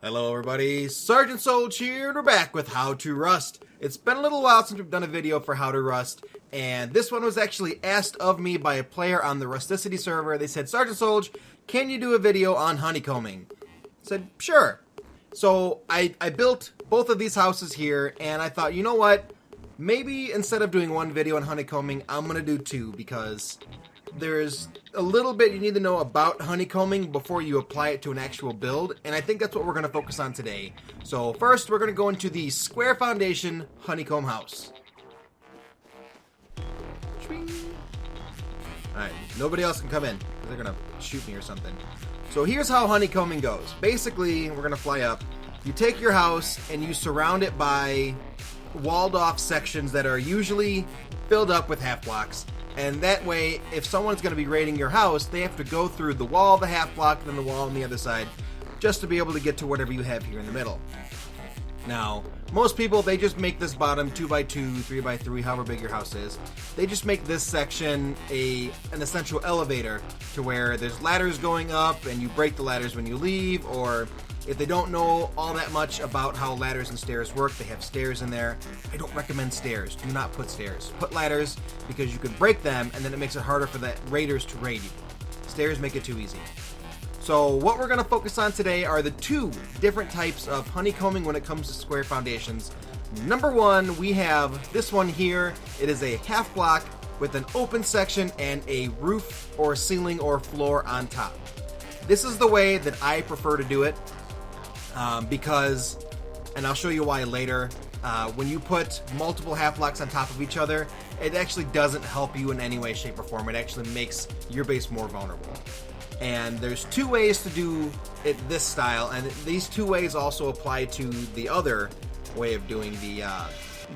Hello everybody, Sergeant Soldier here, and we're back with How to Rust. It's been a little while since we've done a video for How to Rust, and this one was actually asked of me by a player on the Rusticity server. They said, Sergeant Soldier, can you do a video on honeycombing? I said, sure. So I built both of these houses here, and I thought, you know what? Maybe instead of doing one video on honeycombing, I'm going to do two, because there's a little bit you need to know about honeycombing before you apply it to an actual build, and I think that's what we're going to focus on today. So first, we're going to go into the square foundation honeycomb house. Alright, nobody else can come in, because they're going to shoot me or something. So here's how honeycombing goes. Basically, we're going to fly up. You take your house and you surround it by walled off sections that are usually filled up with half blocks. And that way, if someone's going to be raiding your house, they have to go through the wall, the half block, and then the wall on the other side, just to be able to get to whatever you have here in the middle. Now, most people, they just make this bottom 2x2, 3x3, however big your house is. They just make this section an essential elevator to where there's ladders going up and you break the ladders when you leave, or if they don't know all that much about how ladders and stairs work, they have stairs in there. I don't recommend stairs. Do not put stairs. Put ladders because you could break them and then it makes it harder for the raiders to raid you. Stairs make it too easy. So what we're going to focus on today are the two different types of honeycombing when it comes to square foundations. Number one, we have this one here. It is a half block with an open section and a roof or ceiling or floor on top. This is the way that I prefer to do it. Because, and I'll show you why later, when you put multiple half blocks on top of each other, it actually doesn't help you in any way, shape, or form. It actually makes your base more vulnerable. And there's two ways to do it this style, and these two ways also apply to the other way of doing the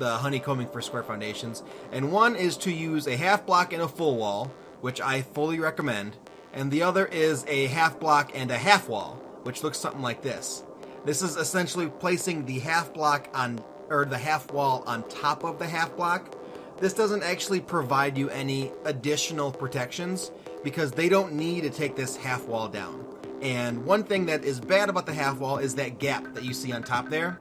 honeycombing for square foundations. And one is to use a half block and a full wall, which I fully recommend, and the other is a half block and a half wall, which looks something like this. This is essentially placing the half block on, or the half wall on top of the half block. This doesn't actually provide you any additional protections because they don't need to take this half wall down. And one thing that is bad about the half wall is that gap that you see on top there.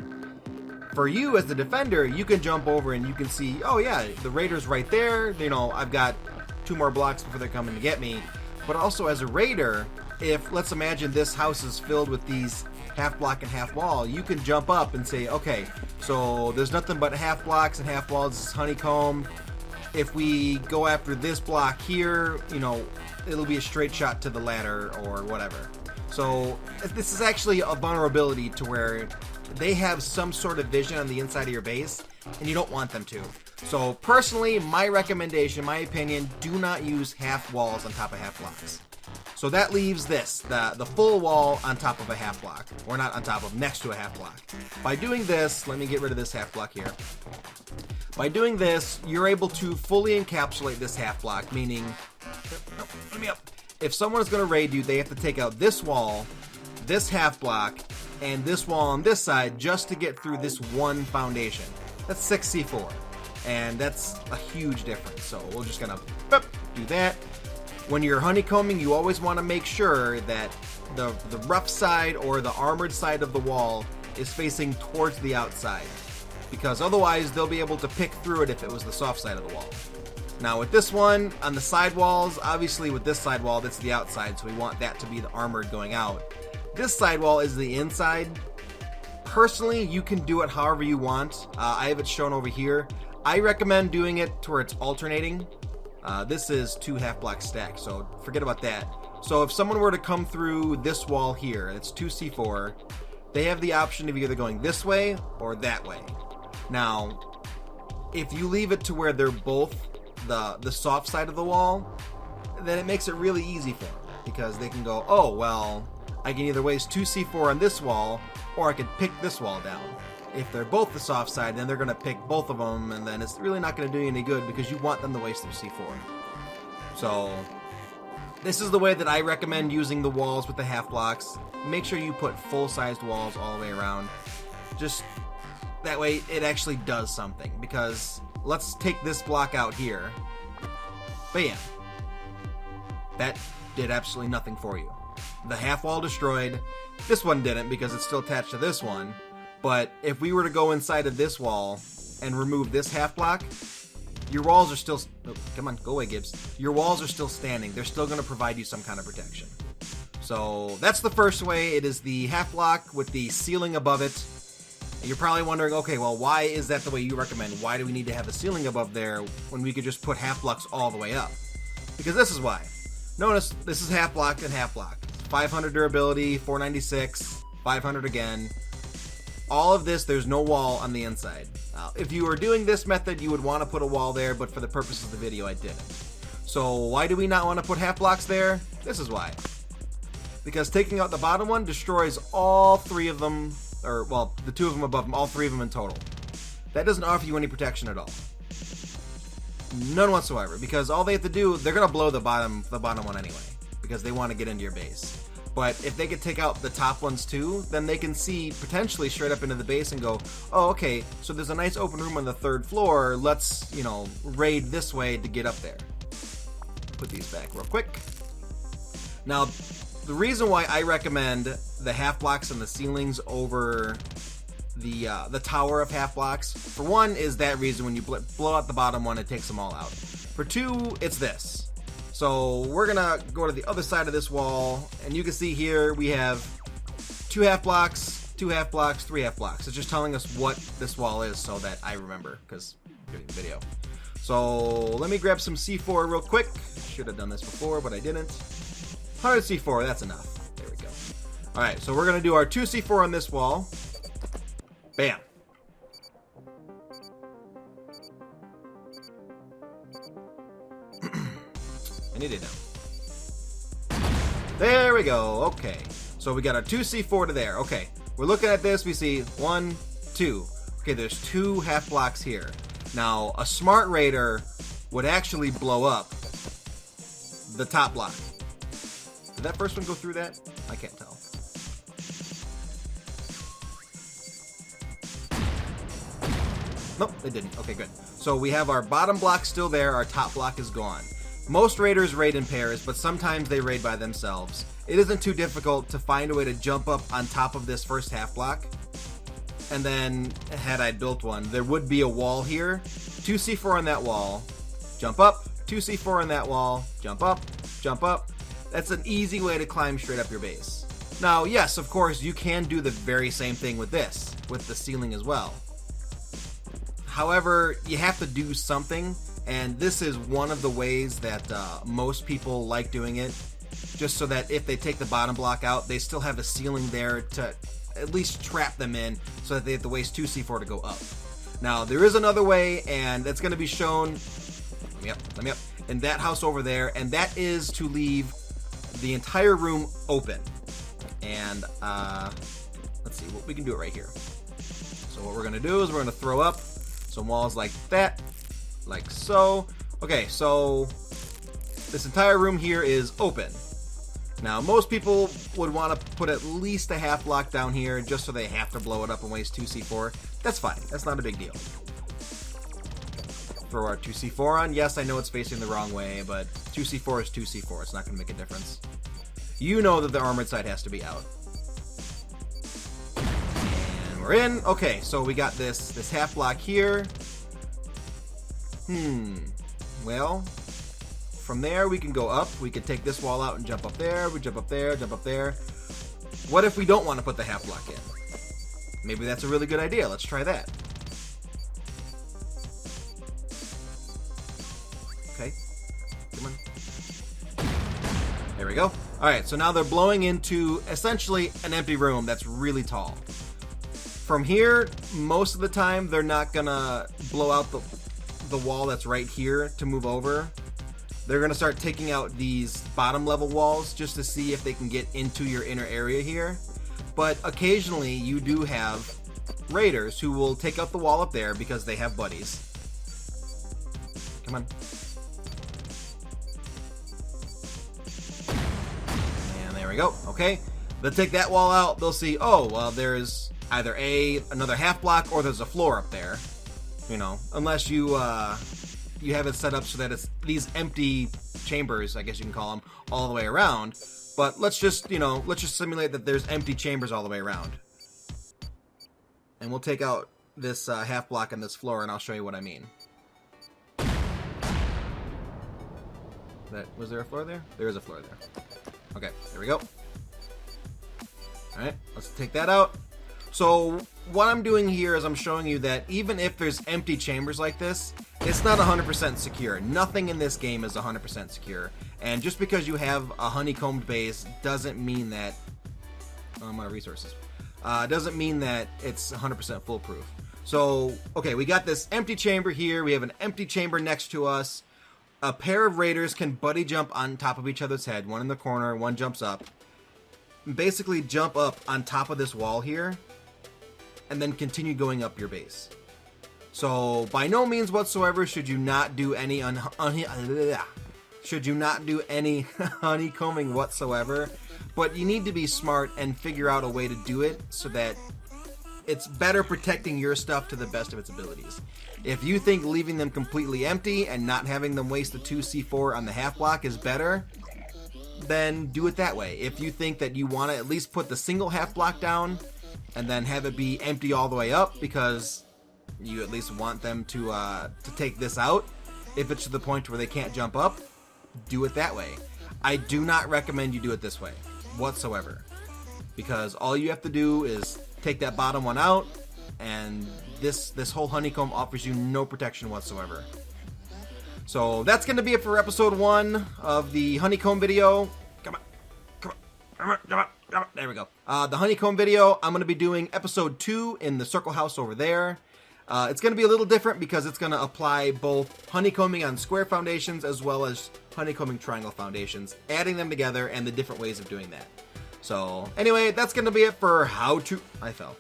For you as the defender, you can jump over and you can see, oh yeah, the raider's right there. You know, I've got 2 more blocks before they're coming to get me. But also as a raider, if let's imagine this house is filled with these half block and half wall, you can jump up and say, okay, so there's nothing but half blocks and half walls. This is honeycomb. If we go after this block here, you know, it'll be a straight shot to the ladder or whatever. So this is actually a vulnerability to where they have some sort of vision on the inside of your base and you don't want them to. So personally, my recommendation, my opinion, do not use half walls on top of half blocks. So that leaves this, the full wall on top of a half block, or not on top of, next to a half block. By doing this, let me get rid of this half block here. By doing this, you're able to fully encapsulate this half block, meaning, let me up. If someone is going to raid you, they have to take out this wall, this half block, and this wall on this side just to get through this one foundation. That's 6C4, and that's a huge difference. So we're just going to do that. When you're honeycombing, you always want to make sure that the rough side or the armored side of the wall is facing towards the outside, because otherwise they'll be able to pick through it if it was the soft side of the wall. Now with this one, on the side walls, obviously with this side wall, that's the outside, so we want that to be the armored going out. This side wall is the inside. Personally, you can do it however you want. I have it shown over here. I recommend doing it to where it's alternating. This is 2 half block stacks, so forget about that. So if someone were to come through this wall here, it's 2C4, they have the option of either going this way or that way. Now, if you leave it to where they're both the soft side of the wall, then it makes it really easy for them, because they can go, oh, well, I can either waste 2C4 on this wall, or I could pick this wall down. If they're both the soft side, then they're going to pick both of them, and then it's really not going to do you any good because you want them to waste their C4. So this is the way that I recommend using the walls with the half blocks. Make sure you put full-sized walls all the way around. Just that way it actually does something, because let's take this block out here. Bam. That did absolutely nothing for you. the half wall destroyed. This one didn't because it's still attached to this one. But if we were to go inside of this wall and remove this half block, your walls are still... Oh, come on, go away, Gibbs. Your walls are still standing. They're still going to provide you some kind of protection. So that's the first way. It is the half block with the ceiling above it. And you're probably wondering, okay, well, why is that the way you recommend? Why do we need to have a ceiling above there when we could just put half blocks all the way up? Because this is why. Notice this is half block and half block. 500 durability, 496, 500 again. All of this, there's no wall on the inside. If you were doing this method, you would want to put a wall there, but for the purposes of the video, I didn't. So why do we not want to put half blocks there? This is why. Because taking out the bottom one destroys all three of them, or, well, the two of them above them, all three of them in total. That doesn't offer you any protection at all. None whatsoever, because all they have to do, they're going to blow the bottom one anyway, because they want to get into your base. But if they could take out the top ones too, then they can see potentially straight up into the base and go, oh, okay, so there's a nice open room on the 3rd floor. Let's, you know, raid this way to get up there. Put these back real quick. Now, the reason why I recommend the half blocks and the ceilings over the tower of half blocks, for one, is that reason when you blow out the bottom one, it takes them all out. For two, it's this. So we're gonna go to the other side of this wall, and you can see here we have 2 half blocks, 2 half blocks, 3 half blocks. It's just telling us what this wall is so that I remember, because I'm doing the video. So let me grab some C4 real quick. Should have done this before, but I didn't. 100 C4, that's enough. There we go. Alright, so we're gonna do our 2 C4 on this wall. Bam. I need it now. There we go. Okay. So we got our 2 C4 to there. Okay. We're looking at this. We see 1, 2. Okay, there's 2 half blocks here. Now, a smart raider would actually blow up the top block. Did that first one go through that? I can't tell. Nope, it didn't. Okay, good. So we have our bottom block still there. Our top block is gone. Most raiders raid in pairs, but sometimes they raid by themselves. It isn't too difficult to find a way to jump up on top of this first half block. And then, had I built one, there would be a wall here. 2 C4 on that wall. Jump up. 2 C4 on that wall. Jump up. Jump up. That's an easy way to climb straight up your base. Now, yes, of course, you can do the very same thing with this, with the ceiling as well. However, you have to do something. And this is one of the ways that most people like doing it, just so that if they take the bottom block out, they still have a ceiling there to at least trap them in, so that they have to waste 2 C4 to go up. Now, there is another way, and it's going to be shown, let me up, in that house over there, and that is to leave the entire room open. And let's see, we can do it right here. So what we're going to do is we're going to throw up some walls like that. Like so. Okay, so this entire room here is open. Now, most people would want to put at least a half block down here just so they have to blow it up and waste 2 C4. That's fine. That's not a big deal. Throw our 2 C4 on. Yes, I know it's facing the wrong way, but 2 C4 is 2 C4. It's not going to make a difference. You know that the armored side has to be out. And we're in. Okay, so we got this half block here. Well, from there we can go up. We can take this wall out and jump up there. We jump up there, jump up there. What if we don't want to put the half block in? Maybe that's a really good idea. Let's try that. Okay. Come on. There we go. Alright, so now they're blowing into essentially an empty room that's really tall. From here, most of the time, they're not gonna blow out the wall that's right here to move over. They're going to start taking out these bottom level walls just to see if they can get into your inner area here. But occasionally you do have raiders who will take out the wall up there because they have buddies. Come on. And there we go. Okay. They'll take that wall out. They'll see, oh, well, there's either another half block or there's a floor up there. You know, unless you have it set up so that it's these empty chambers, I guess you can call them, all the way around. But let's just, let's just simulate that there's empty chambers all the way around. And we'll take out this half block on this floor, and I'll show you what I mean. Was there a floor there? There is a floor there. Okay, there we go. Alright, let's take that out. So what I'm doing here is I'm showing you that even if there's empty chambers like this, it's not 100% secure. Nothing in this game is 100% secure. And just because you have a honeycombed base doesn't mean that... I'm out of resources. Doesn't mean that it's 100% foolproof. So, okay, we got this empty chamber here. We have an empty chamber next to us. A pair of raiders can buddy jump on top of each other's head. One in the corner, one jumps up. Basically jump up on top of this wall here, and then continue going up your base. So by no means whatsoever should you not do any honeycombing whatsoever, but you need to be smart and figure out a way to do it so that it's better protecting your stuff to the best of its abilities. If you think leaving them completely empty and not having them waste the 2c4 on the half block is better, then do it that way. If you think that you want to at least put the single half block down and then have it be empty all the way up because you at least want them to take this out, if it's to the point where they can't jump up, do it that way. I do not recommend you do it this way whatsoever, because all you have to do is take that bottom one out, and this whole honeycomb offers you no protection whatsoever. So that's going to be it for episode 1 of the honeycomb video. Come on. There we go. The honeycomb video, I'm going to be doing episode 2 in the circle house over there. It's going to be a little different because it's going to apply both honeycombing on square foundations as well as honeycombing triangle foundations, adding them together and the different ways of doing that. So anyway, that's going to be it for how to... I fell.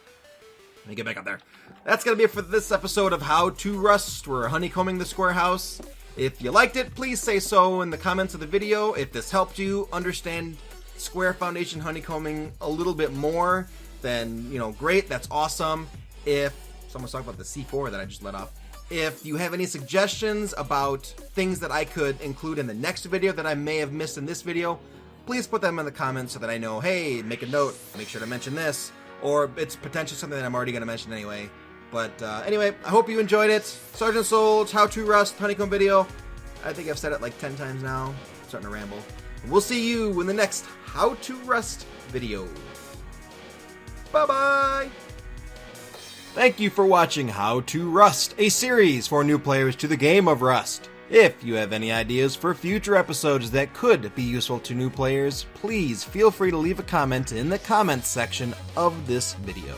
Let me get back up there. That's going to be it for this episode of How to Rust. We're honeycombing the square house. If you liked it, please say so in the comments of the video. If this helped you understand square foundation honeycombing a little bit more, then, great, that's awesome. If someone's talking about the C4 that I just let off. If you have any suggestions about things that I could include in the next video that I may have missed in this video, please put them in the comments so that I know, hey, make a note, make sure to mention this, or it's potentially something that I'm already going to mention anyway. But anyway, I hope you enjoyed it. Sergeant Sol's How to Rust honeycomb video. I think I've said it like 10 times now. I'm starting to ramble. We'll see you in the next How to Rust video. Bye-bye! Thank you for watching How to Rust, a series for new players to the game of Rust. If you have any ideas for future episodes that could be useful to new players, please feel free to leave a comment in the comments section of this video.